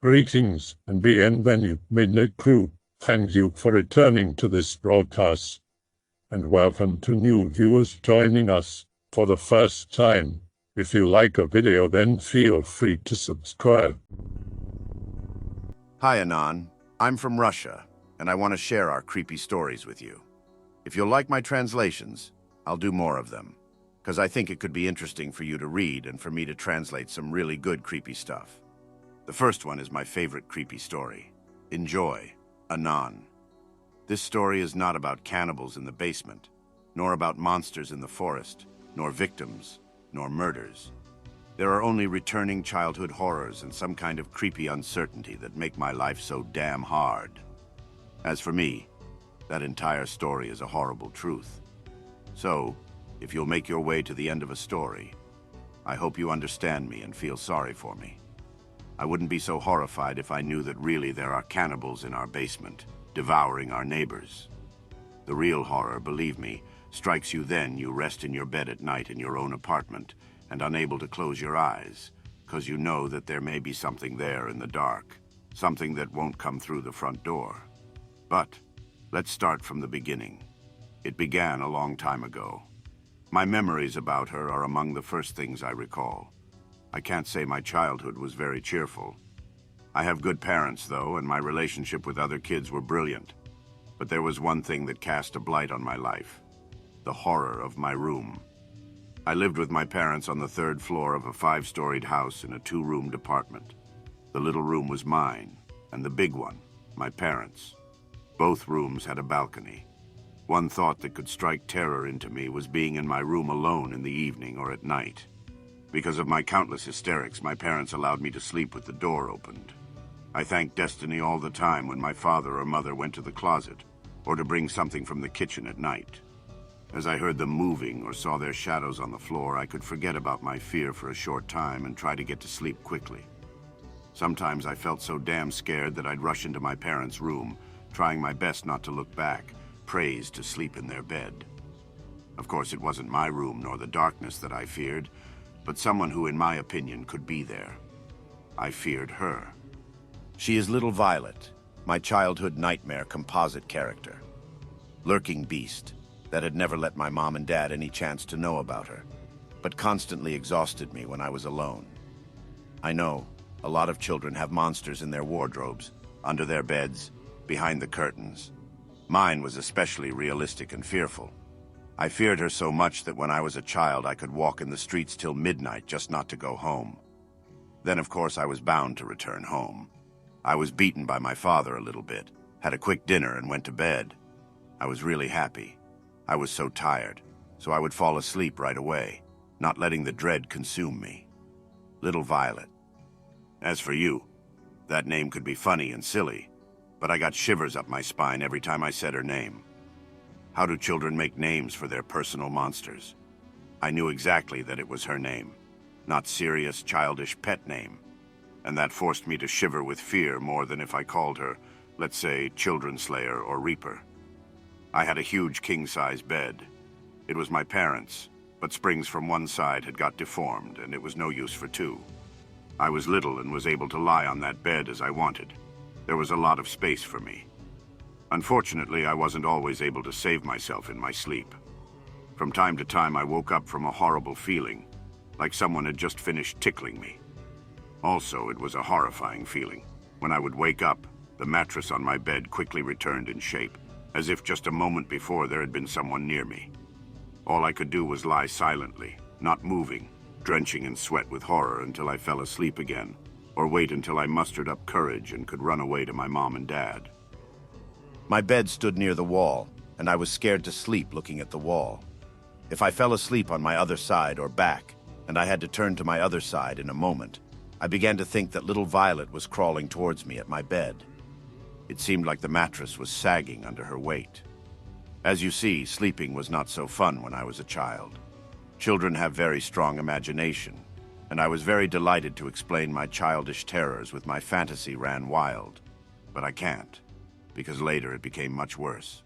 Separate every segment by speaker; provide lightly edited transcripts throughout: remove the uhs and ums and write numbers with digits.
Speaker 1: Greetings and bienvenue, Midnight Crew. Thank you for returning to this broadcast, and welcome to new viewers joining us for the first time. If you like a video, then feel free to subscribe.
Speaker 2: Hi, Anon. I'm from Russia, and I want to share our creepy stories with you. If you'll like my translations, I'll do more of them, because I think it could be interesting for you to read and for me to translate some really good creepy stuff. The first one is my favorite creepy story. Enjoy, Anon. This story is not about cannibals in the basement, nor about monsters in the forest, nor victims, nor murders. There are only returning childhood horrors and some kind of creepy uncertainty that make my life so damn hard. As for me, that entire story is a horrible truth. So, if you'll make your way to the end of a story, I hope you understand me and feel sorry for me. I wouldn't be so horrified if I knew that really there are cannibals in our basement, devouring our neighbors. The real horror, believe me, strikes you then you rest in your bed at night in your own apartment and unable to close your eyes, because you know that there may be something there in the dark, something that won't come through the front door. But let's start from the beginning. It began a long time ago. My memories about her are among the first things I recall. I can't say my childhood was very cheerful. I have good parents, though, and my relationship with other kids were brilliant. But there was one thing that cast a blight on my life: the horror of my room. I lived with my parents on the third floor of a 5-storied house in a 2-roomed apartment. The little room was mine, and the big one, my parents'. Both rooms had a balcony. One thought that could strike terror into me was being in my room alone in the evening or at night. Because of my countless hysterics, my parents allowed me to sleep with the door opened. I thanked destiny all the time when my father or mother went to the closet, or to bring something from the kitchen at night. As I heard them moving or saw their shadows on the floor, I could forget about my fear for a short time and try to get to sleep quickly. Sometimes I felt so damn scared that I'd rush into my parents' room, trying my best not to look back, praised to sleep in their bed. Of course, it wasn't my room nor the darkness that I feared, but someone who, in my opinion, could be there. I feared her. She is Little Violet, my childhood nightmare composite character. Lurking beast that had never let my mom and dad any chance to know about her, but constantly exhausted me when I was alone. I know, a lot of children have monsters in their wardrobes, under their beds, behind the curtains. Mine was especially realistic and fearful. I feared her so much that when I was a child I could walk in the streets till midnight just not to go home. Then, of course, I was bound to return home. I was beaten by my father a little bit, had a quick dinner and went to bed. I was really happy. I was so tired, so I would fall asleep right away, not letting the dread consume me. Little Violet. As for you, that name could be funny and silly, but I got shivers up my spine every time I said her name. How do children make names for their personal monsters? I knew exactly that it was her name, not serious, childish pet name, and that forced me to shiver with fear more than if I called her, let's say, Children Slayer or Reaper. I had a huge king-size bed. It was my parents', but springs from one side had got deformed, and it was no use for two. I was little and was able to lie on that bed as I wanted. There was a lot of space for me. Unfortunately, I wasn't always able to save myself in my sleep. From time to time, I woke up from a horrible feeling, like someone had just finished tickling me. Also, it was a horrifying feeling. When I would wake up, the mattress on my bed quickly returned in shape, as if just a moment before there had been someone near me. All I could do was lie silently, not moving, drenching in sweat with horror until I fell asleep again, or wait until I mustered up courage and could run away to my mom and dad. My bed stood near the wall, and I was scared to sleep looking at the wall. If I fell asleep on my other side or back, and I had to turn to my other side in a moment, I began to think that Little Violet was crawling towards me at my bed. It seemed like the mattress was sagging under her weight. As you see, sleeping was not so fun when I was a child. Children have very strong imagination, and I was very delighted to explain my childish terrors with my fantasy ran wild. But I can't, because later it became much worse.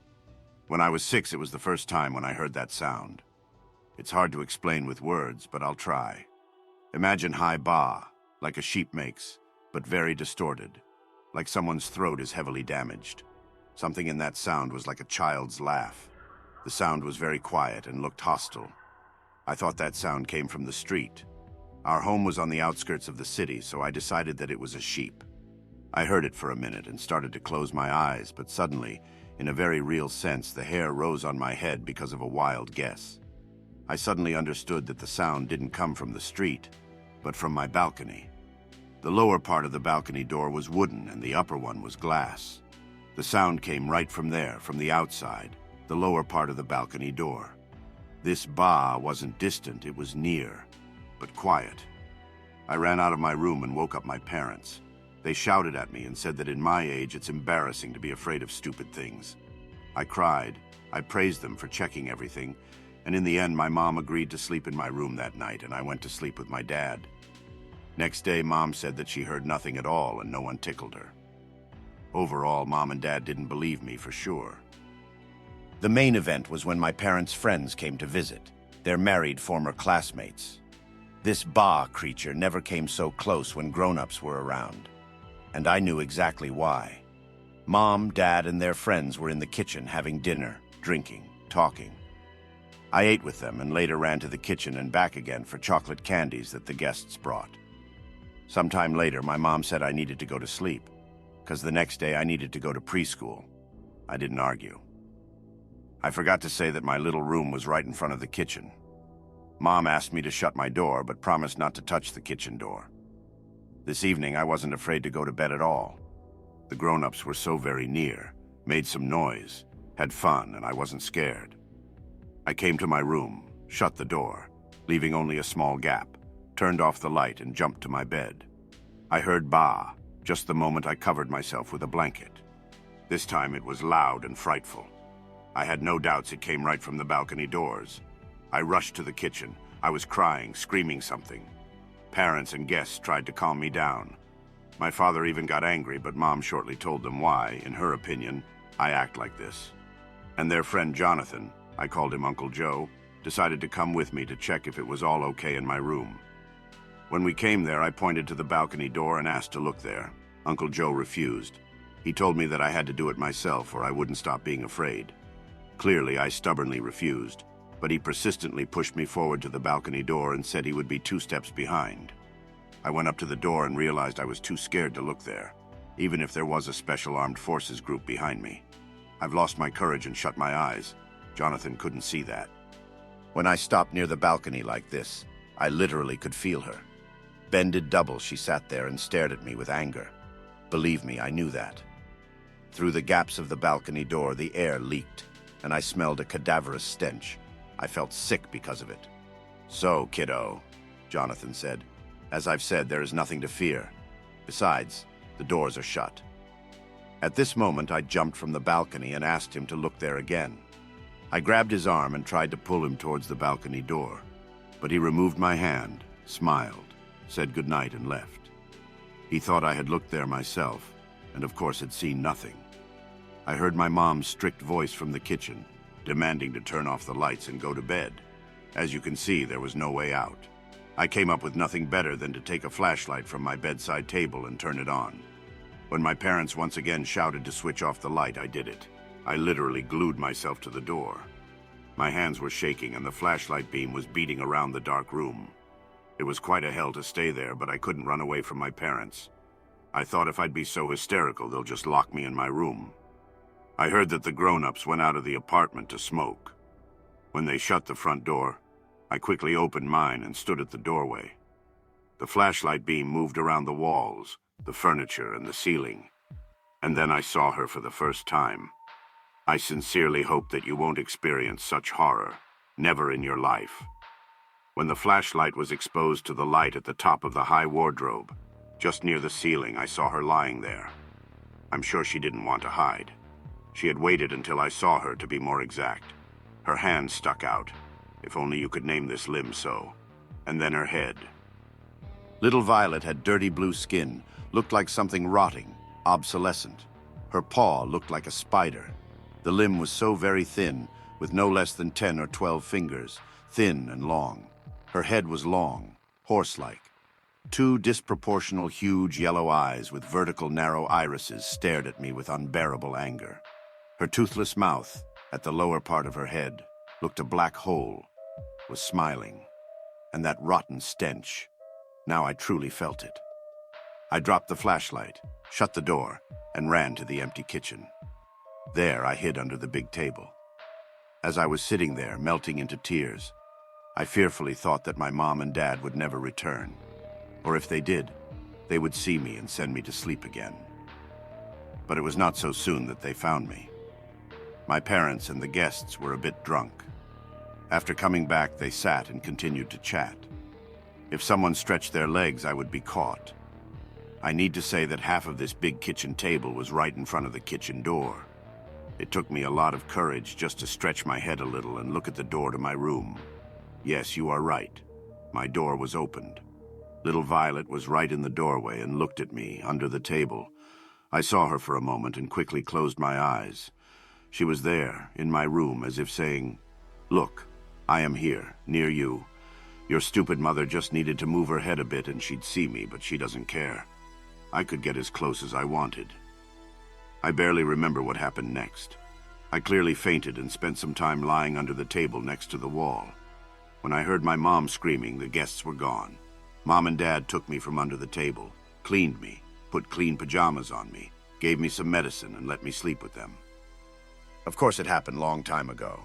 Speaker 2: When I was 6, it was the first time when I heard that sound. It's hard to explain with words, but I'll try. Imagine high ba, like a sheep makes, but very distorted, like someone's throat is heavily damaged. Something in that sound was like a child's laugh. The sound was very quiet and looked hostile. I thought that sound came from the street. Our home was on the outskirts of the city, so I decided that it was a sheep. I heard it for a minute and started to close my eyes, but suddenly, in a very real sense, the hair rose on my head because of a wild guess. I suddenly understood that the sound didn't come from the street, but from my balcony. The lower part of the balcony door was wooden and the upper one was glass. The sound came right from there, from the outside, the lower part of the balcony door. This ba wasn't distant, it was near, but quiet. I ran out of my room and woke up my parents. They shouted at me and said that in my age it's embarrassing to be afraid of stupid things. I cried. I praised them for checking everything, and in the end my mom agreed to sleep in my room that night, and I went to sleep with my dad. Next day, Mom said that she heard nothing at all and no one tickled her. Overall, Mom and Dad didn't believe me for sure. The main event was when my parents' friends came to visit, their married former classmates. This ba creature never came so close when grown-ups were around, and I knew exactly why. Mom, Dad, and their friends were in the kitchen having dinner, drinking, talking. I ate with them and later ran to the kitchen and back again for chocolate candies that the guests brought. Sometime later, my mom said I needed to go to sleep, because the next day I needed to go to preschool. I didn't argue. I forgot to say that my little room was right in front of the kitchen. Mom asked me to shut my door, but promised not to touch the kitchen door. This evening, I wasn't afraid to go to bed at all. The grown-ups were so very near, made some noise, had fun, and I wasn't scared. I came to my room, shut the door, leaving only a small gap, turned off the light and jumped to my bed. I heard ba, just the moment I covered myself with a blanket. This time it was loud and frightful. I had no doubts it came right from the balcony doors. I rushed to the kitchen. I was crying, screaming something. Parents and guests tried to calm me down. My father even got angry, but Mom shortly told them why, in her opinion, I act like this. And their friend Jonathan, I called him Uncle Joe, decided to come with me to check if it was all okay in my room. When we came there, I pointed to the balcony door and asked to look there. Uncle Joe refused. He told me that I had to do it myself or I wouldn't stop being afraid. Clearly, I stubbornly refused, but he persistently pushed me forward to the balcony door and said he would be 2 steps behind. I went up to the door and realized I was too scared to look there, even if there was a Special Armed Forces group behind me. I've lost my courage and shut my eyes. Jonathan couldn't see that. When I stopped near the balcony like this, I literally could feel her. Bended double, she sat there and stared at me with anger. Believe me, I knew that. Through the gaps of the balcony door, the air leaked, and I smelled a cadaverous stench. I felt sick because of it. So, kiddo, Jonathan said. As I've said, there is nothing to fear. Besides, the doors are shut. At this moment, I jumped from the balcony and asked him to look there again. I grabbed his arm and tried to pull him towards the balcony door, but he removed my hand, smiled, said goodnight and left. He thought I had looked there myself, and of course had seen nothing. I heard my mom's strict voice from the kitchen, demanding to turn off the lights and go to bed. As you can see, there was no way out. I came up with nothing better than to take a flashlight from my bedside table and turn it on. When my parents once again shouted to switch off the light, I did it. I literally glued myself to the door. My hands were shaking and the flashlight beam was beating around the dark room. It was quite a hell to stay there, but I couldn't run away from my parents. I thought if I'd be so hysterical, they'll just lock me in my room. I heard that the grown-ups went out of the apartment to smoke. When they shut the front door, I quickly opened mine and stood at the doorway. The flashlight beam moved around the walls, the furniture, and the ceiling. And then I saw her for the first time. I sincerely hope that you won't experience such horror, never in your life. When the flashlight was exposed to the light at the top of the high wardrobe, just near the ceiling, I saw her lying there. I'm sure she didn't want to hide. She had waited until I saw her, to be more exact. Her hand stuck out, if only you could name this limb so, and then her head. Little Violet had dirty blue skin, looked like something rotting, obsolescent. Her paw looked like a spider. The limb was so very thin, with no less than 10 or 12 fingers, thin and long. Her head was long, horse-like. Two disproportional huge yellow eyes with vertical narrow irises stared at me with unbearable anger. Her toothless mouth, at the lower part of her head, looked a black hole, was smiling. And that rotten stench, now I truly felt it. I dropped the flashlight, shut the door, and ran to the empty kitchen. There I hid under the big table. As I was sitting there, melting into tears, I fearfully thought that my mom and dad would never return. Or if they did, they would see me and send me to sleep again. But it was not so soon that they found me. My parents and the guests were a bit drunk. After coming back, they sat and continued to chat. If someone stretched their legs, I would be caught. I need to say that half of this big kitchen table was right in front of the kitchen door. It took me a lot of courage just to stretch my head a little and look at the door to my room. Yes, you are right. My door was opened. Little Violet was right in the doorway and looked at me under the table. I saw her for a moment and quickly closed my eyes. She was there, in my room, as if saying, "Look, I am here, near you. Your stupid mother just needed to move her head a bit and she'd see me, but she doesn't care." I could get as close as I wanted. I barely remember what happened next. I clearly fainted and spent some time lying under the table next to the wall. When I heard my mom screaming, the guests were gone. Mom and Dad took me from under the table, cleaned me, put clean pajamas on me, gave me some medicine, and let me sleep with them. Of course, it happened long time ago.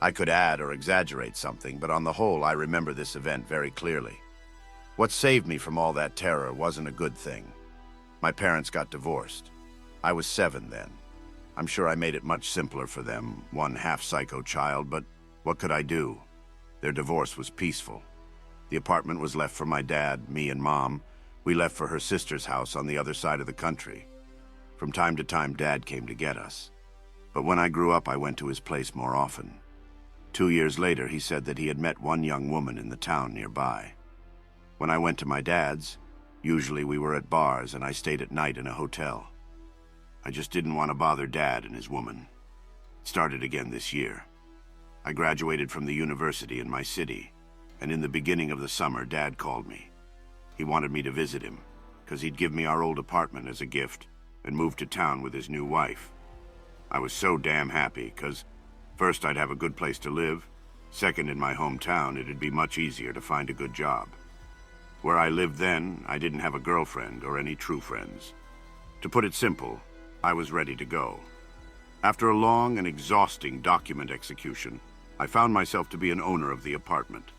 Speaker 2: I could add or exaggerate something, but on the whole, I remember this event very clearly. What saved me from all that terror wasn't a good thing. My parents got divorced. I was 7 then. I'm sure I made it much simpler for them, one half-psycho child, but what could I do? Their divorce was peaceful. The apartment was left for my dad, me and Mom. We left for her sister's house on the other side of the country. From time to time, Dad came to get us. But when I grew up, I went to his place more often. 2 years later, he said that he had met one young woman in the town nearby. When I went to my dad's, usually we were at bars and I stayed at night in a hotel. I just didn't want to bother Dad and his woman. It started again this year. I graduated from the university in my city, and in the beginning of the summer, Dad called me. He wanted me to visit him, because he'd give me our old apartment as a gift and move to town with his new wife. I was so damn happy, because first, I'd have a good place to live. Second, in my hometown, it'd be much easier to find a good job. Where I lived then, I didn't have a girlfriend or any true friends. To put it simple, I was ready to go. After a long and exhausting document execution, I found myself to be an owner of the apartment.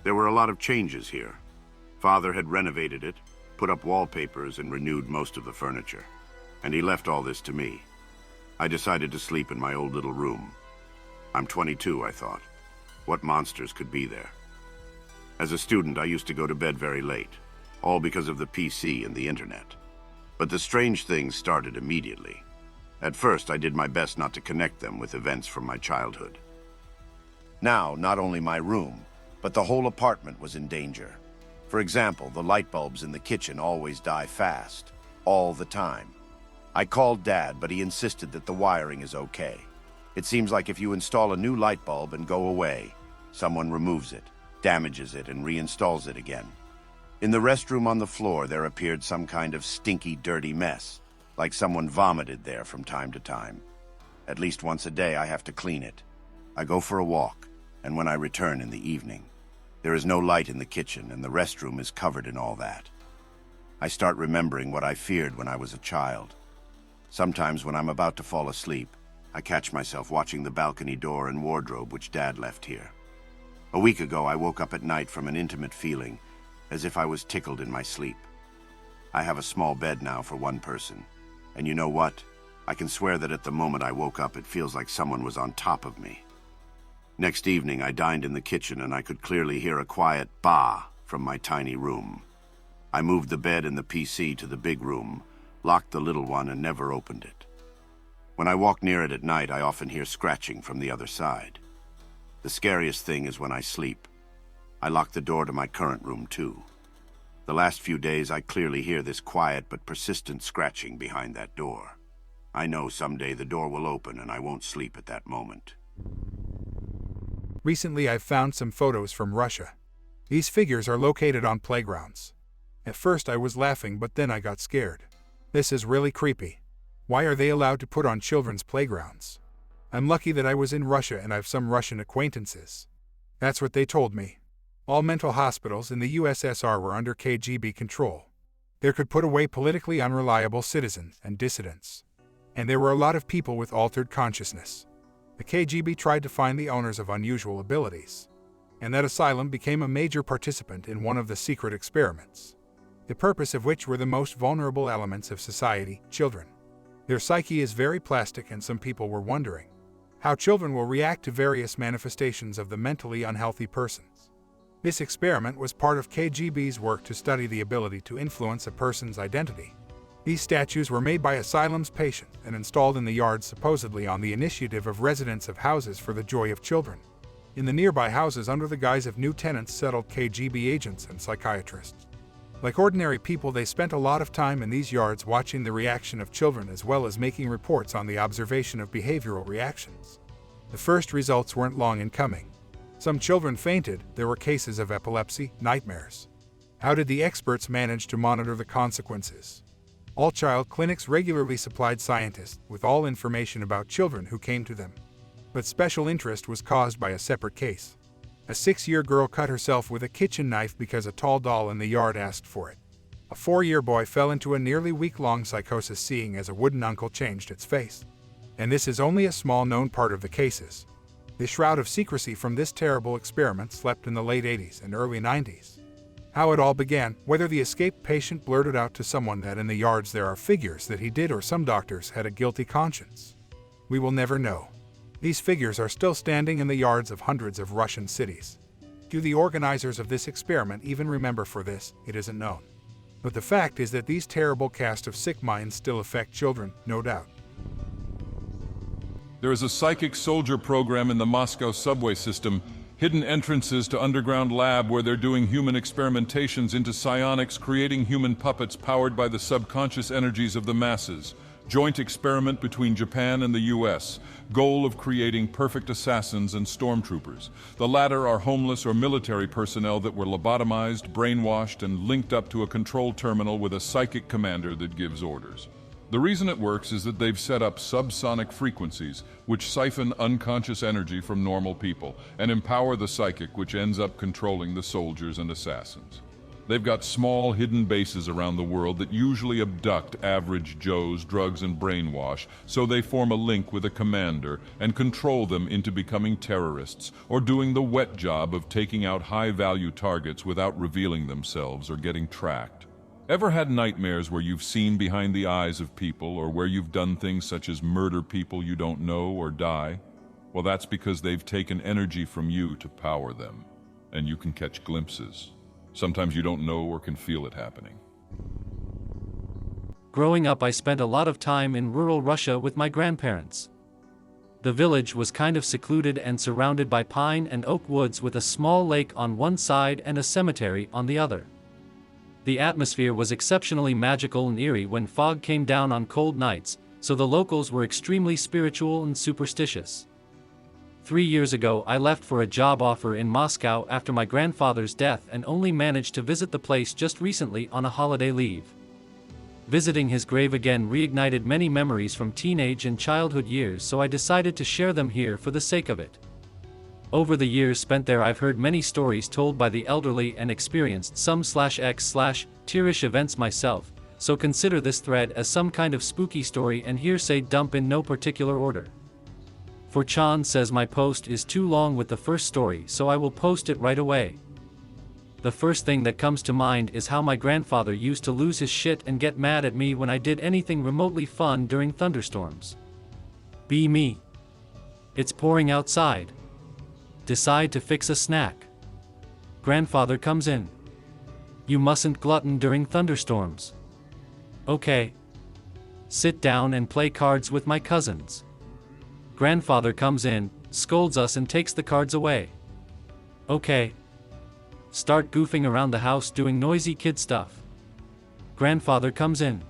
Speaker 2: There were a lot of changes here. Father had renovated it, put up wallpapers, and renewed most of the furniture. And he left all this to me. I decided to sleep in my old little room. I'm 22, I thought. What monsters could be there? As a student, I used to go to bed very late, all because of the PC and the internet. But the strange things started immediately. At first, I did my best not to connect them with events from my childhood. Now, not only my room, but the whole apartment was in danger. For example, the light bulbs in the kitchen always die fast, all the time. I called Dad, but he insisted that the wiring is okay. It seems like if you install a new light bulb and go away, someone removes it, damages it, and reinstalls it again. In the restroom on the floor, there appeared some kind of stinky, dirty mess, like someone vomited there from time to time. At least once a day, I have to clean it. I go for a walk, and when I return in the evening, there is no light in the kitchen, and the restroom is covered in all that. I start remembering what I feared when I was a child. Sometimes when I'm about to fall asleep, I catch myself watching the balcony door and wardrobe which Dad left here. A week ago, I woke up at night from an intimate feeling, as if I was tickled in my sleep. I have a small bed now for one person, and you know what? I can swear that at the moment I woke up, it feels like someone was on top of me. Next evening, I dined in the kitchen, and I could clearly hear a quiet bah from my tiny room. I moved the bed and the PC to the big room, locked the little one, and never opened it. When I walk near it at night, I often hear scratching from the other side. The scariest thing is when I sleep. I lock the door to my current room, too. The last few days, I clearly hear this quiet but persistent scratching behind that door. I know someday the door will open and I won't sleep at that moment.
Speaker 3: Recently, I've found some photos from Russia. These figures are located on playgrounds. At first I was laughing, but then I got scared. This is really creepy. Why are they allowed to put on children's playgrounds? I'm lucky that I was in Russia and I've some Russian acquaintances. That's what they told me. All mental hospitals in the USSR were under KGB control. There could put away politically unreliable citizens and dissidents. And there were a lot of people with altered consciousness. The KGB tried to find the owners of unusual abilities. And that asylum became a major participant in one of the secret experiments, the purpose of which were the most vulnerable elements of society, children. Their psyche is very plastic, and some people were wondering how children will react to various manifestations of the mentally unhealthy persons. This experiment was part of KGB's work to study the ability to influence a person's identity. These statues were made by asylum's patients and installed in the yards, supposedly on the initiative of residents of houses for the joy of children. In the nearby houses, under the guise of new tenants, settled KGB agents and psychiatrists. Like ordinary people, they spent a lot of time in these yards watching the reaction of children, as well as making reports on the observation of behavioral reactions. The first results weren't long in coming. Some children fainted, there were cases of epilepsy, nightmares. How did the experts manage to monitor the consequences? All child clinics regularly supplied scientists with all information about children who came to them. But special interest was caused by a separate case. A 6-year girl cut herself with a kitchen knife because a tall doll in the yard asked for it. A 4-year boy fell into a nearly week-long psychosis seeing as a wooden uncle changed its face. And this is only a small known part of the cases. The shroud of secrecy from this terrible experiment slept in the late 80s and early 90s. How it all began, whether the escaped patient blurted out to someone that in the yards there are figures that he did, or some doctors had a guilty conscience, we will never know. These figures are still standing in the yards of hundreds of Russian cities. Do the organizers of this experiment even remember? For this, it isn't known. But the fact is that these terrible cast of sick minds still affect children, no doubt.
Speaker 4: There is a psychic soldier program in the Moscow subway system, hidden entrances to underground lab where they're doing human experimentations into psionics, creating human puppets powered by the subconscious energies of the masses. Joint experiment between Japan and the US. Goal of creating perfect assassins and stormtroopers. The latter are homeless or military personnel that were lobotomized, brainwashed, and linked up to a control terminal with a psychic commander that gives orders. The reason it works is that they've set up subsonic frequencies, which siphon unconscious energy from normal people, and empower the psychic, which ends up controlling the soldiers and assassins. They've got small, hidden bases around the world that usually abduct average Joes, drugs and brainwash, so they form a link with a commander and control them into becoming terrorists, or doing the wet job of taking out high-value targets without revealing themselves or getting tracked. Ever had nightmares where you've seen behind the eyes of people, or where you've done things such as murder people you don't know or die? Well, that's because they've taken energy from you to power them, and you can catch glimpses. Sometimes you don't know or can feel it happening.
Speaker 5: Growing up, I spent a lot of time in rural Russia with my grandparents. The village was kind of secluded and surrounded by pine and oak woods, with a small lake on one side and a cemetery on the other. The atmosphere was exceptionally magical and eerie when fog came down on cold nights, so the locals were extremely spiritual and superstitious. 3 years ago, I left for a job offer in Moscow after my grandfather's death and only managed to visit the place just recently on a holiday leave. Visiting his grave again reignited many memories from teenage and childhood years, so I decided to share them here for the sake of it. Over the years spent there, I've heard many stories told by the elderly and experienced some/x/tearish events myself, so consider this thread as some kind of spooky story and hearsay dump in no particular order. For Chan says my post is too long with the first story, so I will post it right away. The first thing that comes to mind is how my grandfather used to lose his shit and get mad at me when I did anything remotely fun during thunderstorms. Be me. It's pouring outside. Decide to fix a snack. Grandfather comes in. You mustn't glutton during thunderstorms. Okay. Sit down and play cards with my cousins. Grandfather comes in, scolds us and takes the cards away. Okay. Start goofing around the house doing noisy kid stuff. Grandfather comes in.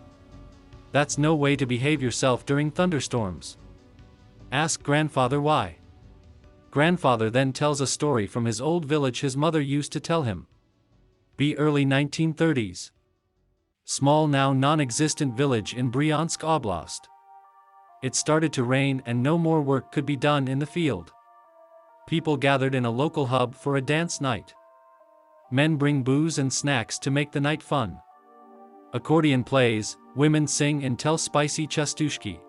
Speaker 5: That's no way to behave yourself during thunderstorms. Ask grandfather why. Grandfather then tells a story from his old village his mother used to tell him. Be early 1930s. Small now non-existent village in Bryansk Oblast. It started to rain and no more work could be done in the field. People gathered in a local hub for a dance night. Men bring booze and snacks to make the night fun. Accordion plays, women sing and tell spicy chastushki.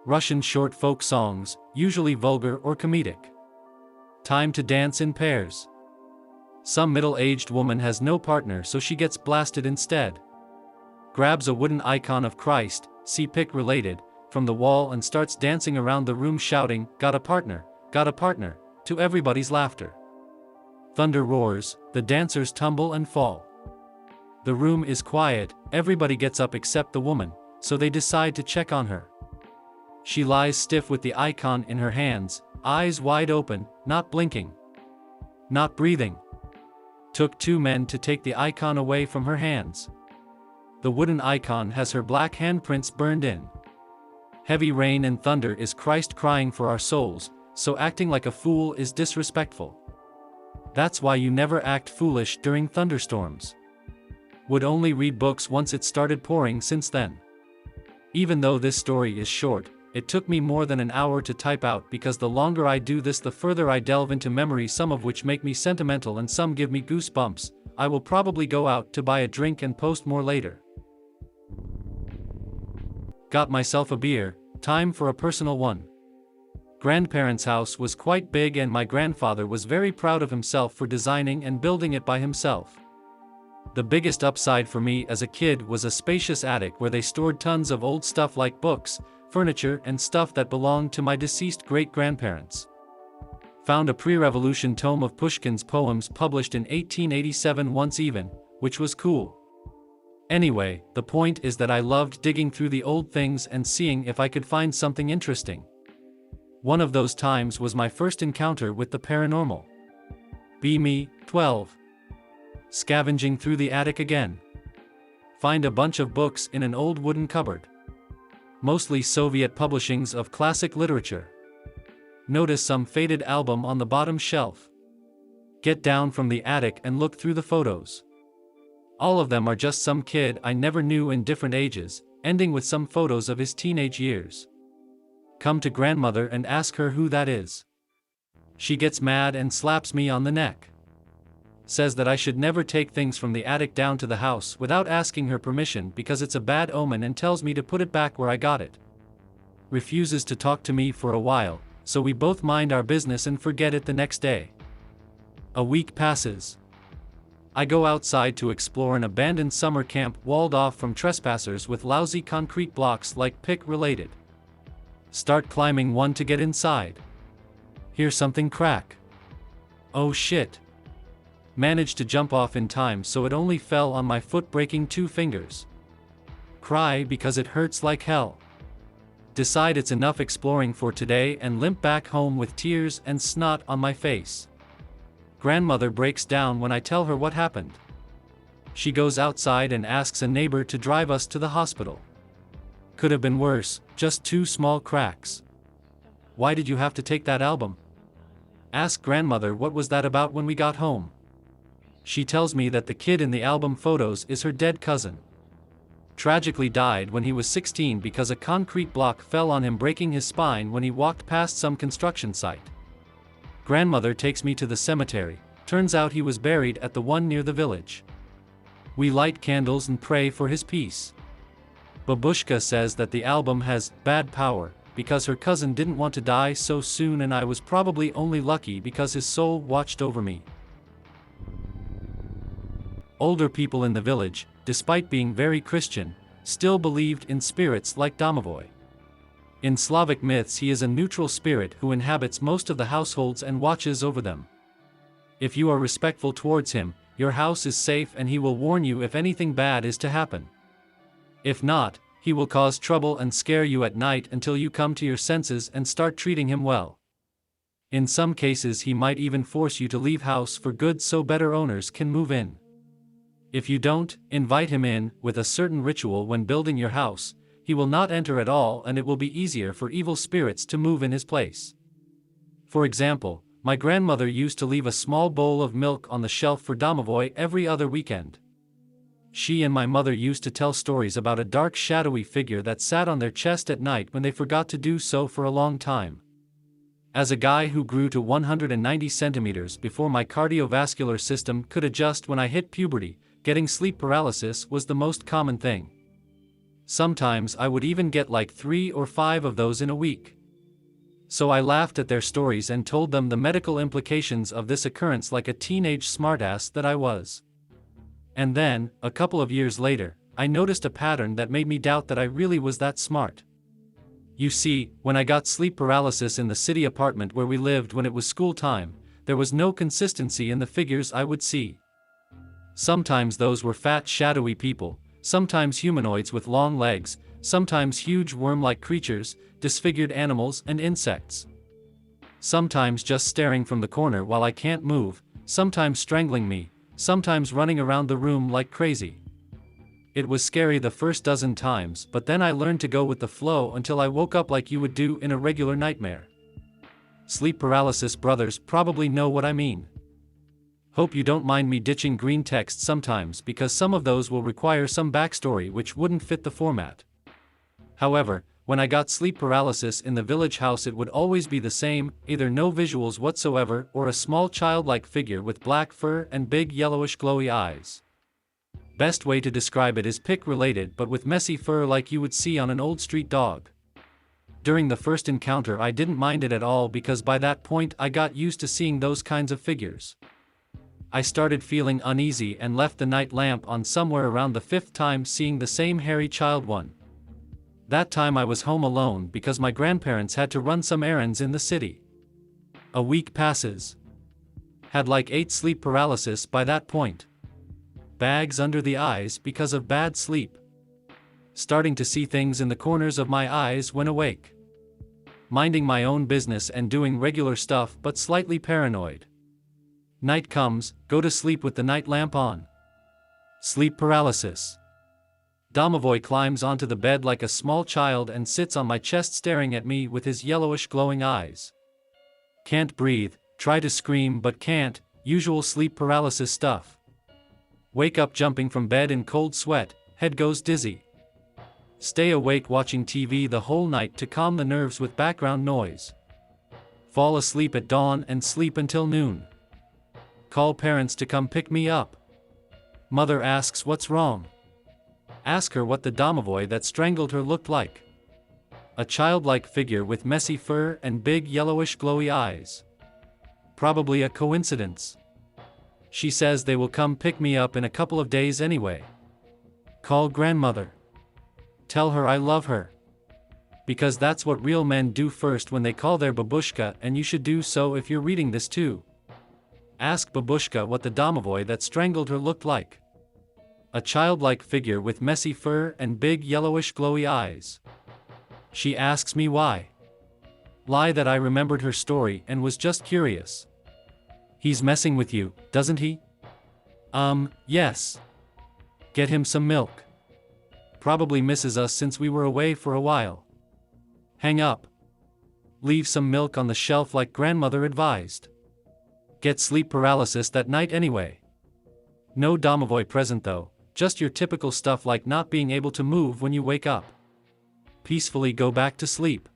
Speaker 5: Russian short folk songs, usually vulgar or comedic. Time to dance in pairs. Some middle-aged woman has no partner so she gets blasted instead. Grabs a wooden icon of Christ, see pic related, from the wall and starts dancing around the room shouting, got a partner, to everybody's laughter. Thunder roars, the dancers tumble and fall. The room is quiet, everybody gets up except the woman, so they decide to check on her. She lies stiff with the icon in her hands, eyes wide open, not blinking. Not breathing. Took 2 men to take the icon away from her hands. The wooden icon has her black handprints burned in. Heavy rain and thunder is Christ crying for our souls, so acting like a fool is disrespectful. That's why you never act foolish during thunderstorms. Would only read books once it started pouring since then. Even though this story is short, it took me more than an hour to type out because the longer I do this the further I delve into memory, some of which make me sentimental and some give me goosebumps. I will probably go out to buy a drink and post more later. Got myself a beer, time for a personal one. Grandparents' house was quite big and my grandfather was very proud of himself for designing and building it by himself. The biggest upside for me as a kid was a spacious attic where they stored tons of old stuff like books, furniture and stuff that belonged to my deceased great-grandparents. Found a pre-revolution tome of Pushkin's poems published in 1887 once even, which was cool. Anyway, the point is that I loved digging through the old things and seeing if I could find something interesting. One of those times was my first encounter with the paranormal. Me, 12. Scavenging through the attic again. Find a bunch of books in an old wooden cupboard. Mostly Soviet publishings of classic literature. Notice some faded album on the bottom shelf. Get down from the attic and look through the photos. All of them are just some kid I never knew in different ages, ending with some photos of his teenage years. Come to grandmother and ask her who that is. She gets mad and slaps me on the neck. Says that I should never take things from the attic down to the house without asking her permission because it's a bad omen and tells me to put it back where I got it. Refuses to talk to me for a while, so we both mind our business and forget it the next day. A week passes. I go outside to explore an abandoned summer camp walled off from trespassers with lousy concrete blocks like pick related. Start climbing one to get inside. Hear something crack. Oh shit. Managed to jump off in time so it only fell on my foot, breaking 2 fingers. Cry because it hurts like hell. Decide it's enough exploring for today and limp back home with tears and snot on my face. Grandmother breaks down when I tell her what happened. She goes outside and asks a neighbor to drive us to the hospital. Could have been worse, just 2 small cracks. Why did you have to take that album? Ask grandmother what was that about when we got home. She tells me that the kid in the album photos is her dead cousin. Tragically died when he was 16 because a concrete block fell on him, breaking his spine when he walked past some construction site. Grandmother takes me to the cemetery. Turns out he was buried at the one near the village. We light candles and pray for his peace. Babushka says that the album has bad power because her cousin didn't want to die so soon, and I was probably only lucky because his soul watched over me. Older people in the village, despite being very Christian, still believed in spirits like Domovoy. In Slavic myths, he is a neutral spirit who inhabits most of the households and watches over them. If you are respectful towards him, your house is safe and he will warn you if anything bad is to happen. If not, he will cause trouble and scare you at night until you come to your senses and start treating him well. In some cases, he might even force you to leave house for good so better owners can move in. If you don't invite him in with a certain ritual when building your house, he will not enter at all, and it will be easier for evil spirits to move in his place. For example, my grandmother used to leave a small bowl of milk on the shelf for Domovoy every other weekend. She and my mother used to tell stories about a dark shadowy figure that sat on their chest at night when they forgot to do so for a long time. As a guy who grew to 190 centimeters before my cardiovascular system could adjust when I hit puberty, getting sleep paralysis was the most common thing. Sometimes I would even get like 3 or 5 of those in a week. So I laughed at their stories and told them the medical implications of this occurrence like a teenage smartass that I was. And then, a couple of years later, I noticed a pattern that made me doubt that I really was that smart. You see, when I got sleep paralysis in the city apartment where we lived when it was school time, there was no consistency in the figures I would see. Sometimes those were fat shadowy people, sometimes humanoids with long legs, sometimes huge worm-like creatures, disfigured animals and insects. Sometimes just staring from the corner while I can't move, sometimes strangling me, sometimes running around the room like crazy. It was scary the first dozen times, but then I learned to go with the flow until I woke up like you would do in a regular nightmare. Sleep paralysis brothers probably know what I mean. Hope you don't mind me ditching green text sometimes because some of those will require some backstory which wouldn't fit the format. However, when I got sleep paralysis in the village house it would always be the same, either no visuals whatsoever or a small childlike figure with black fur and big yellowish glowy eyes. Best way to describe it is pick-related but with messy fur like you would see on an old street dog. During the first encounter I didn't mind it at all because by that point I got used to seeing those kinds of figures. I started feeling uneasy and left the night lamp on somewhere around the 5th time seeing the same hairy child one. That time I was home alone because my grandparents had to run some errands in the city. A week passes. Had like 8 sleep paralysis by that point. Bags under the eyes because of bad sleep. Starting to see things in the corners of my eyes when awake. Minding my own business and doing regular stuff but slightly paranoid. Night comes, go to sleep with the night lamp on. Sleep paralysis. Domovoy climbs onto the bed like a small child and sits on my chest staring at me with his yellowish glowing eyes. Can't breathe, try to scream but can't, usual sleep paralysis stuff. Wake up jumping from bed in cold sweat, head goes dizzy. Stay awake watching TV the whole night to calm the nerves with background noise. Fall asleep at dawn and sleep until noon. Call parents to come pick me up. Mother asks what's wrong. Ask her what the domovoy that strangled her looked like. A childlike figure with messy fur and big yellowish glowy eyes. Probably a coincidence. She says they will come pick me up in a couple of days anyway. Call grandmother. Tell her I love her. Because that's what real men do first when they call their babushka, and you should do so if you're reading this too. Ask babushka what the domovoy that strangled her looked like. A childlike figure with messy fur and big yellowish glowy eyes. She asks me why. Lie that I remembered her story and was just curious. He's messing with you, doesn't he? Yes. Get him some milk. Probably misses us since we were away for a while. Hang up. Leave some milk on the shelf like grandmother advised. Get sleep paralysis that night anyway. No domovoy present though, just your typical stuff like not being able to move when you wake up. Peacefully go back to sleep.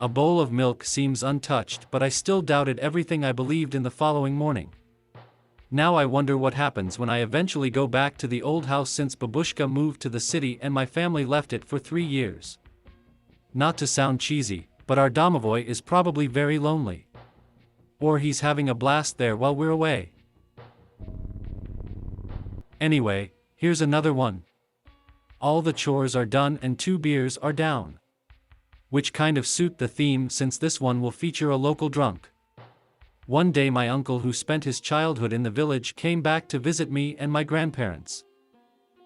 Speaker 5: A bowl of milk seems untouched, but I still doubted everything I believed in the following morning. Now I wonder what happens when I eventually go back to the old house since babushka moved to the city and my family left it for 3 years. Not to sound cheesy, but our domovoy is probably very lonely. Or he's having a blast there while we're away. Anyway, here's another one. All the chores are done and 2 beers are down. Which kind of suit the theme since this one will feature a local drunk. One day my uncle who spent his childhood in the village came back to visit me and my grandparents.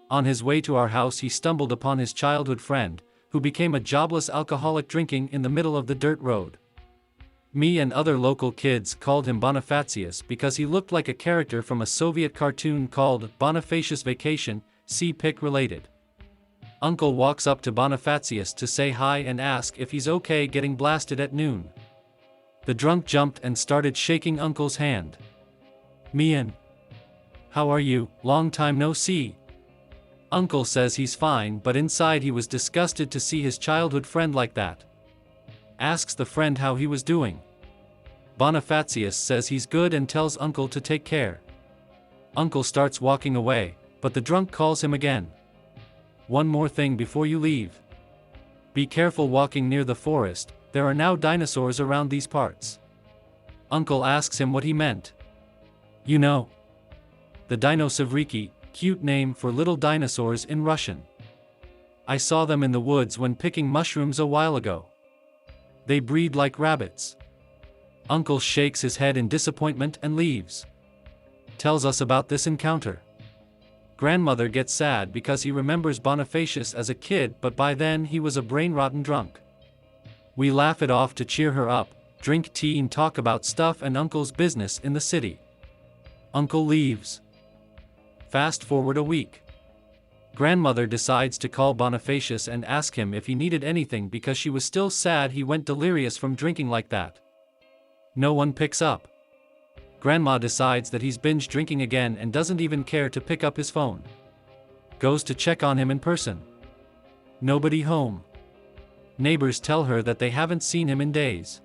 Speaker 5: On his way to our house he stumbled upon his childhood friend, who became a jobless alcoholic drinking in the middle of the dirt road. Me and other local kids called him Bonifatsius because he looked like a character from a Soviet cartoon called Bonifacius Vacation, see pic related. Uncle walks up to Bonifatsius to say hi and ask if he's okay getting blasted at noon. The drunk jumped and started shaking Uncle's hand. "Mian. How are you, long time no see. Uncle says he's fine, but inside he was disgusted to see his childhood friend like that. Asks the friend how he was doing. Bonifatsius says he's good and tells Uncle to take care. Uncle starts walking away, but the drunk calls him again. One more thing before you leave. Be careful walking near the forest, there are now dinosaurs around these parts. Uncle asks him what he meant. You know, the dinosavriki, cute name for little dinosaurs in Russian. I saw them in the woods when picking mushrooms a while ago. They breed like rabbits. Uncle shakes his head in disappointment and leaves. Tells us about this encounter. Grandmother gets sad because he remembers Bonifacius as a kid, but by then he was a brain-rotten drunk. We laugh it off to cheer her up, drink tea and talk about stuff and Uncle's business in the city. Uncle leaves. Fast forward a week. Grandmother decides to call Bonifacius and ask him if he needed anything because she was still sad he went delirious from drinking like that. No one picks up. Grandma decides that he's binge drinking again and doesn't even care to pick up his phone. Goes to check on him in person. Nobody home. Neighbors tell her that they haven't seen him in days.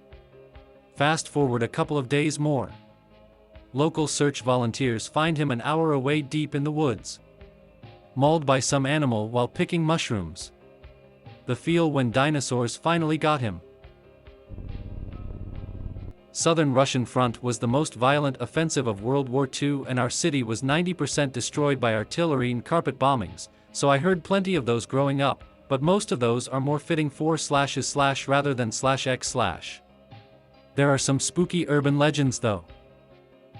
Speaker 5: Fast forward a couple of days more. Local search volunteers find him an hour away deep in the woods. Mauled by some animal while picking mushrooms. The feel when dinosaurs finally got him. Southern Russian front was the most violent offensive of World War II and our city was 90% destroyed by artillery and carpet bombings, so I heard plenty of those growing up, but most of those are more fitting / rather than /x/. There are some spooky urban legends though.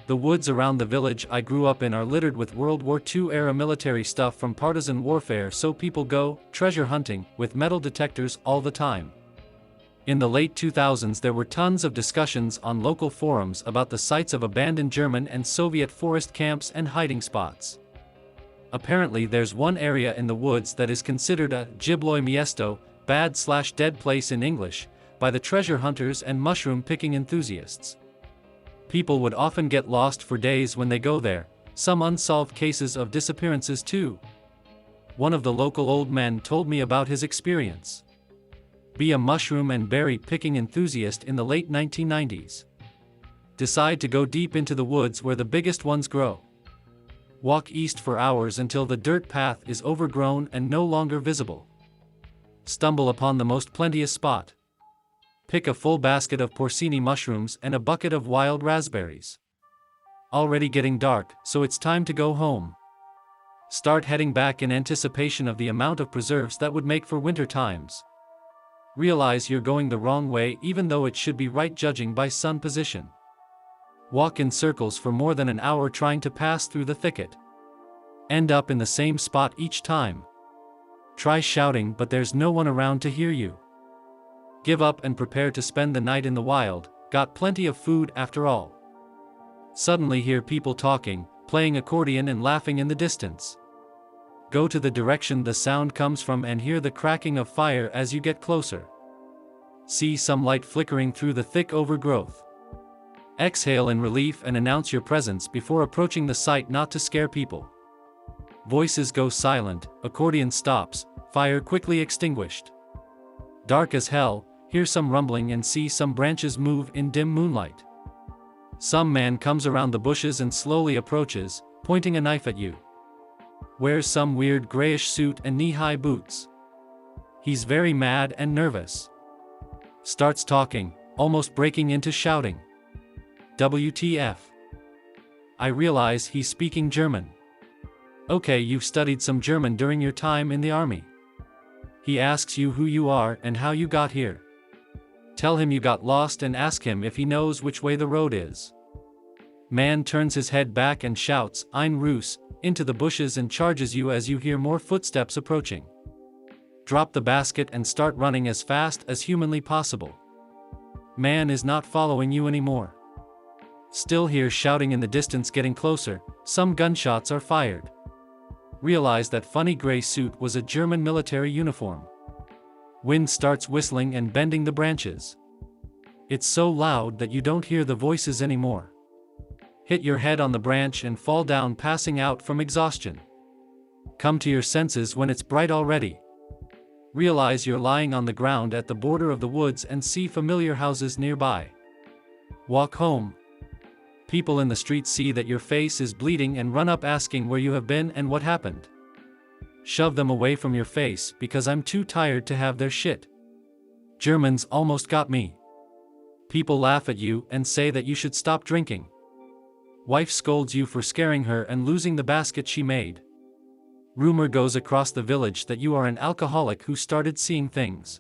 Speaker 5: The woods around the village I grew up in are littered with World War II-era military stuff from partisan warfare, so people go treasure hunting with metal detectors all the time. In the late 2000s there were tons of discussions on local forums about the sites of abandoned German and Soviet forest camps and hiding spots. Apparently there's one area in the woods that is considered a gibloy miesto, bad/dead place in English, by the treasure hunters and mushroom picking enthusiasts. People would often get lost for days when they go there, some unsolved cases of disappearances too. One of the local old men told me about his experience. Be a mushroom and berry picking enthusiast in the late 1990s. Decide to go deep into the woods where the biggest ones grow. Walk east for hours until the dirt path is overgrown and no longer visible. Stumble upon the most plenteous spot. Pick a full basket of porcini mushrooms and a bucket of wild raspberries. Already getting dark, so it's time to go home. Start heading back in anticipation of the amount of preserves that would make for winter times. Realize you're going the wrong way even though it should be right judging by sun position. Walk in circles for more than an hour trying to pass through the thicket. End up in the same spot each time. Try shouting but there's no one around to hear you. Give up and prepare to spend the night in the wild, got plenty of food after all. Suddenly hear people talking, playing accordion and laughing in the distance. Go to the direction the sound comes from and hear the cracking of fire as you get closer. See some light flickering through the thick overgrowth. Exhale in relief and announce your presence before approaching the site not to scare people. Voices go silent, accordion stops, fire quickly extinguished. Dark as hell, hear some rumbling and see some branches move in dim moonlight. Some man comes around the bushes and slowly approaches, pointing a knife at you. Wears some weird grayish suit and knee-high boots. He's very mad and nervous. Starts talking, almost breaking into shouting. WTF. I realize he's speaking German. Okay, you've studied some German during your time in the army. He asks you who you are and how you got here. Tell him you got lost and ask him if he knows which way the road is. Man turns his head back and shouts, "Ein Russ," into the bushes and charges you as you hear more footsteps approaching. Drop the basket and start running as fast as humanly possible. Man is not following you anymore. Still hear shouting in the distance getting closer, some gunshots are fired. Realize that funny gray suit was a German military uniform. Wind starts whistling and bending the branches. It's so loud that you don't hear the voices anymore. Hit your head on the branch and fall down passing out from exhaustion. Come to your senses when it's bright already. Realize you're lying on the ground at the border of the woods and see familiar houses nearby. Walk home. People in the street see that your face is bleeding and run up asking where you have been and what happened. Shove them away from your face because I'm too tired to have their shit. Germans almost got me. People laugh at you and say that you should stop drinking. Wife scolds you for scaring her and losing the basket she made. Rumor goes across the village that you are an alcoholic who started seeing things.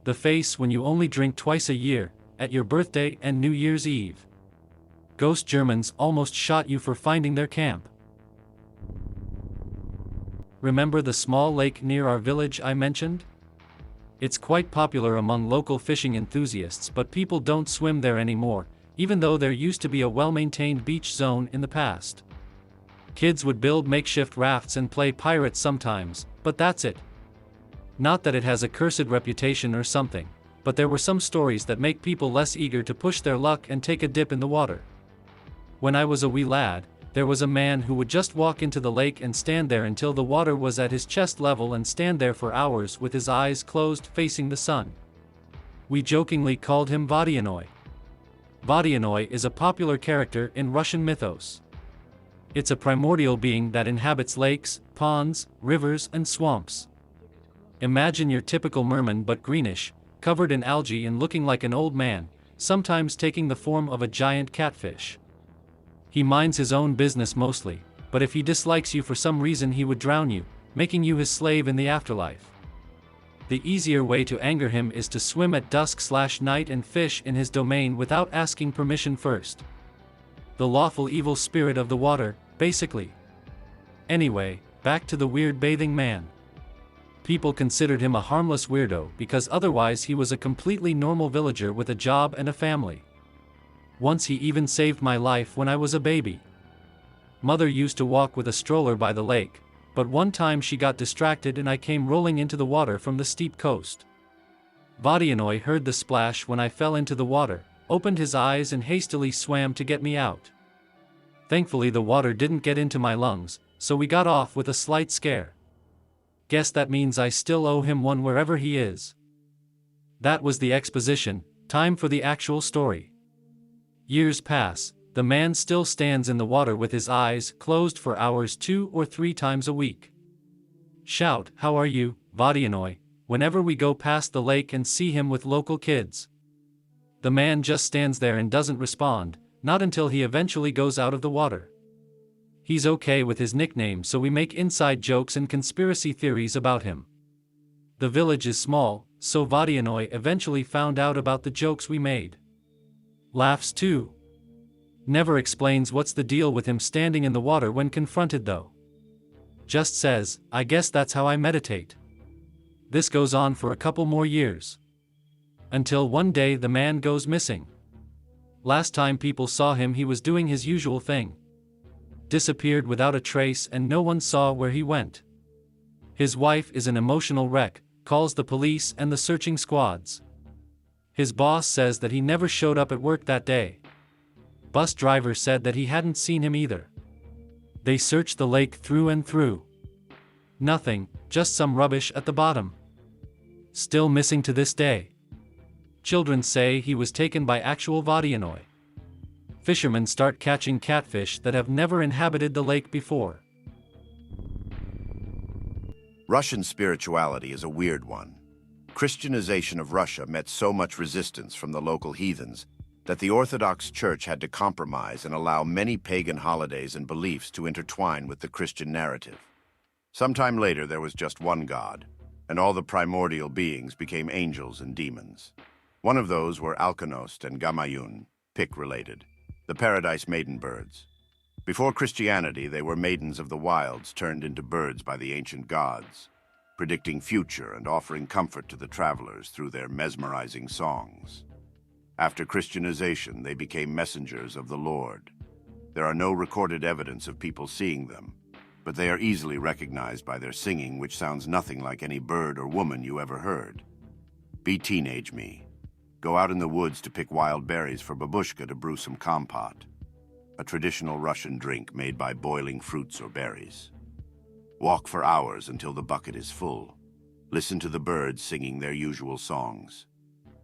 Speaker 5: The face when you only drink twice a year, at your birthday and New Year's Eve. Ghost Germans almost shot you for finding their camp. Remember the small lake near our village I mentioned? It's quite popular among local fishing enthusiasts, but people don't swim there anymore, even though there used to be a well-maintained beach zone in the past. Kids would build makeshift rafts and play pirates sometimes, but that's it. Not that it has a cursed reputation or something, but there were some stories that make people less eager to push their luck and take a dip in the water. When I was a wee lad, there was a man who would just walk into the lake and stand there until the water was at his chest level and stand there for hours with his eyes closed facing the sun. We jokingly called him Vodanoy. Vodanoy is a popular character in Russian mythos. It's a primordial being that inhabits lakes, ponds, rivers, and swamps. Imagine your typical merman but greenish, covered in algae and looking like an old man, sometimes taking the form of a giant catfish. He minds his own business mostly, but if he dislikes you for some reason he would drown you, making you his slave in the afterlife. The easier way to anger him is to swim at dusk/night and fish in his domain without asking permission first. The lawful evil spirit of the water, basically. Anyway, back to the weird bathing man. People considered him a harmless weirdo because otherwise he was a completely normal villager with a job and a family. Once he even saved my life when I was a baby. Mother used to walk with a stroller by the lake, but one time she got distracted and I came rolling into the water from the steep coast. Vodanoy heard the splash when I fell into the water, opened his eyes and hastily swam to get me out. Thankfully the water didn't get into my lungs, so we got off with a slight scare. Guess that means I still owe him one wherever he is. That was the exposition, time for the actual story. Years pass, the man still stands in the water with his eyes closed for hours 2 or 3 times a week. Shout, "How are you, Vodanoy," whenever we go past the lake and see him with local kids. The man just stands there and doesn't respond, not until he eventually goes out of the water. He's okay with his nickname, so we make inside jokes and conspiracy theories about him. The village is small, so Vodanoy eventually found out about the jokes we made. Laughs too. Never explains what's the deal with him standing in the water when confronted though. Just says, "I guess that's how I meditate." This goes on for a couple more years. Until one day the man goes missing. Last time people saw him he was doing his usual thing. Disappeared without a trace and no one saw where he went. His wife is an emotional wreck, calls the police and the searching squads. His boss says that he never showed up at work that day. Bus driver said that he hadn't seen him either. They searched the lake through and through. Nothing, just some rubbish at the bottom. Still missing to this day. Children say he was taken by actual Vodanoy. Fishermen start catching catfish that have never inhabited the lake before.
Speaker 2: Russian spirituality is a weird one. Christianization of Russia met so much resistance from the local heathens that the Orthodox Church had to compromise and allow many pagan holidays and beliefs to intertwine with the Christian narrative. Sometime later there was just one god, and all the primordial beings became angels and demons. One of those were Alkonost and Gamayun, pig-related, the paradise maiden birds. Before Christianity, they were maidens of the wilds turned into birds by the ancient gods, predicting future and offering comfort to the travelers through their mesmerizing songs. After Christianization, they became messengers of the Lord. There are no recorded evidence of people seeing them, but they are easily recognized by their singing, which sounds nothing like any bird or woman you ever heard. Be teenage me. Go out in the woods to pick wild berries for babushka to brew some kompot, a traditional Russian drink made by boiling fruits or berries. Walk for hours until the bucket is full. Listen to the birds singing their usual songs.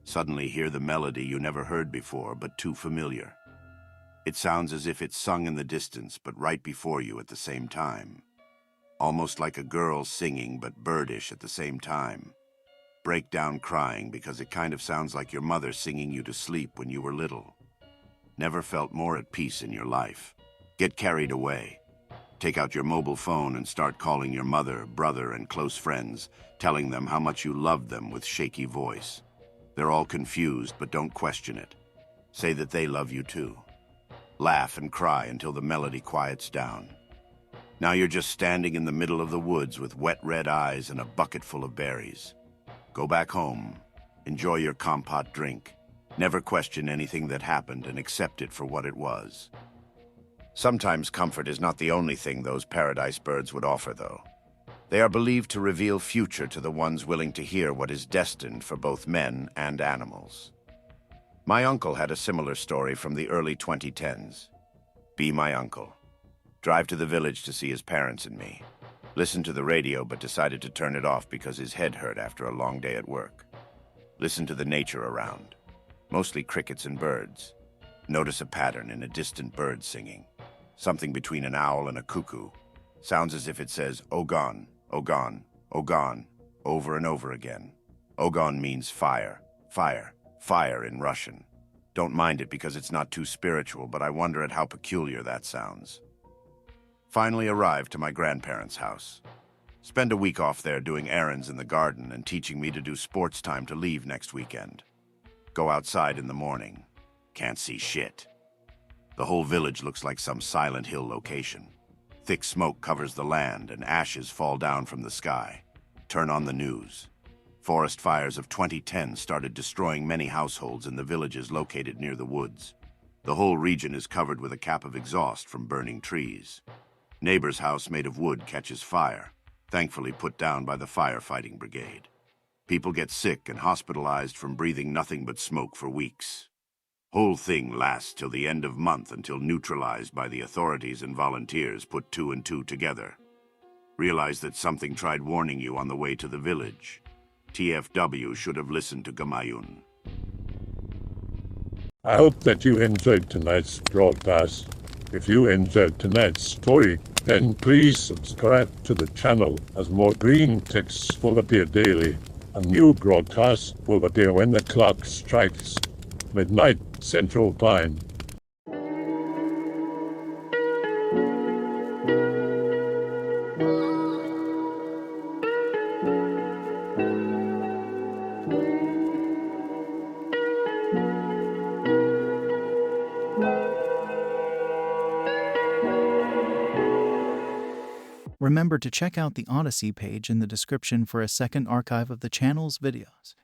Speaker 2: Suddenly hear the melody you never heard before, but too familiar. It sounds as if it's sung in the distance, but right before you at the same time. Almost like a girl singing, but birdish at the same time. Break down crying because it kind of sounds like your mother singing you to sleep when you were little. Never felt more at peace in your life. Get carried away. Take out your mobile phone and start calling your mother, brother, and close friends, telling them how much you loved them with shaky voice. They're all confused, but don't question it. Say that they love you too. Laugh and cry until the melody quiets down. Now you're just standing in the middle of the woods with wet red eyes and a bucket full of berries. Go back home. Enjoy your compote drink. Never question anything that happened and accept it for what it was. Sometimes comfort is not the only thing those paradise birds would offer, though. They are believed to reveal future to the ones willing to hear what is destined for both men and animals. My uncle had a similar story from the early 2010s. Be my uncle. Drive to the village to see his parents and me. Listened to the radio but decided to turn it off because his head hurt after a long day at work. Listen to the nature around. Mostly crickets and birds. Notice a pattern in a distant bird singing. Something between an owl and a cuckoo. Sounds as if it says, Ogon, Ogon, Ogon, over and over again. Ogon means fire, fire, fire in Russian. Don't mind it because it's not too spiritual, but I wonder at how peculiar that sounds. Finally arrived to my grandparents' house. Spend a week off there doing errands in the garden and teaching me to do sports time to leave next weekend. Go outside in the morning. Can't see shit. The whole village looks like some Silent Hill location. Thick smoke covers the land and ashes fall down from the sky. Turn on the news. Forest fires of 2010 started destroying many households in the villages located near the woods. The whole region is covered with a cap of exhaust from burning trees. Neighbor's house made of wood catches fire, thankfully put down by the firefighting brigade. People get sick and hospitalized from breathing nothing but smoke for weeks. Whole thing lasts till the end of month until neutralized by the authorities and volunteers put 2 and 2 together. Realize that something tried warning you on the way to the village. TFW should have listened to Gamayun.
Speaker 1: I hope that you enjoyed tonight's broadcast. If you enjoyed tonight's story, then please subscribe to the channel as more green texts will appear daily. A new broadcast will appear when the clock strikes midnight Central Time.
Speaker 6: Remember to check out the Odyssey page in the description for a second archive of the channel's videos.